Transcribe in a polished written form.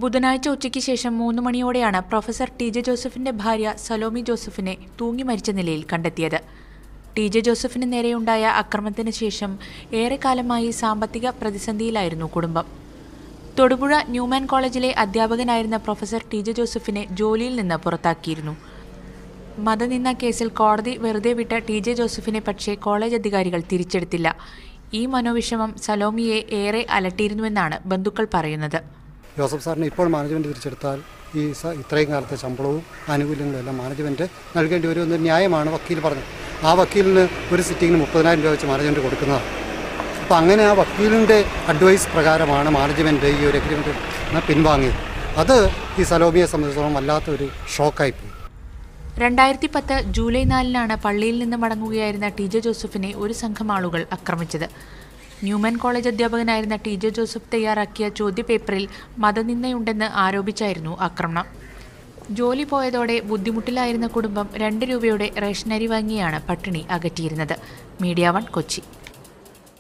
ബുധനാഴ്ച ഉച്ചയ്ക്ക് ശേഷം 3 മണിയോടെയാണ് പ്രൊഫസർ ടി.ജെ. ജോസഫിന്റെ ഭാര്യ സലോമി ജോസഫിനെ തൂങ്ങി മരിച്ച നിലയിൽ കണ്ടെത്തിയത്. ടി.ജെ. ജോസഫിന് നേരെയുണ്ടായ ആക്രമണത്തിന് ശേഷം ഏറെക്കാലമായി സാമ്പത്തിക പ്രതിസന്ധിയിലായിരുന്നു കുടുംബം. തൊടുപുഴ ന്യൂമാൻ കോളേജിലെ അധ്യാപകനായിരുന്ന പ്രൊഫസർ ടി.ജെ. ജോസഫിനെ ജോലിയിൽ നിന്ന് പുറത്താക്കിയിരുന്നു. മതനിന്ദ കേസിൽ കോടതി വെറുതെ വിട്ട ടി.ജെ. ജോസഫിനെ പക്ഷേ കോളേജ് അധികാരികൾ തിരിച്ചെടുത്തില്ല. ഈ മനോവിഷമം സലോമിയെ ഏറെ അലട്ടിയിരുന്നുവെന്നാണ് ബന്ധുക്കൾ പറയുന്നത്. ജോസഫ് സാറിന് ഇപ്പോൾ മാനേജ്മെൻറ്റ് തിരിച്ചെടുത്താൽ ഈ ഇത്രയും കാലത്തെ ശമ്പളവും ആനുകൂല്യങ്ങളും എല്ലാം മാനേജ്മെൻറ്റ് നൽകേണ്ടി വരുമെന്ന് ന്യായമാണ് വക്കീൽ പറഞ്ഞത്. ആ വക്കീലിന് ഒരു സിറ്റിങ്ങിന് 30,000 രൂപ വെച്ച് മാനേജ്മെൻറ്റ് കൊടുക്കുന്നതാണ്. അപ്പോൾ അങ്ങനെ ആ വക്കീലിൻ്റെ അഡ്വൈസ് പ്രകാരമാണ് മാനേജ്മെൻറ്റ് ഈ ഒരു എഗ്രിമെൻറ്റ് പിൻവാങ്ങിയത്. അത് ഈ സലോമിയെ സംബന്ധിച്ചിടത്തോളം വല്ലാത്തൊരു ഷോക്കായിപ്പോയി. 2010 ജൂലൈ 4-നാണ് പള്ളിയിൽ നിന്ന് മടങ്ങുകയായിരുന്ന ടി.ജെ. ജോസഫിനെ ഒരു സംഘം ആളുകൾ ആക്രമിച്ചത്. ന്യൂമാൻ കോളേജ് അധ്യാപകനായിരുന്ന ടി.ജെ. ജോസഫ് തയ്യാറാക്കിയ ചോദ്യപേപ്പറിൽ മതനിന്ദയുണ്ടെന്ന് ആരോപിച്ചായിരുന്നു ആക്രമണം. ജോലി പോയതോടെ ബുദ്ധിമുട്ടിലായിരുന്ന കുടുംബം 2 രൂപയുടെ റേഷനരി വാങ്ങിയാണ് പട്ടിണി അകറ്റിയിരുന്നത്. മീഡിയ 1 കൊച്ചി.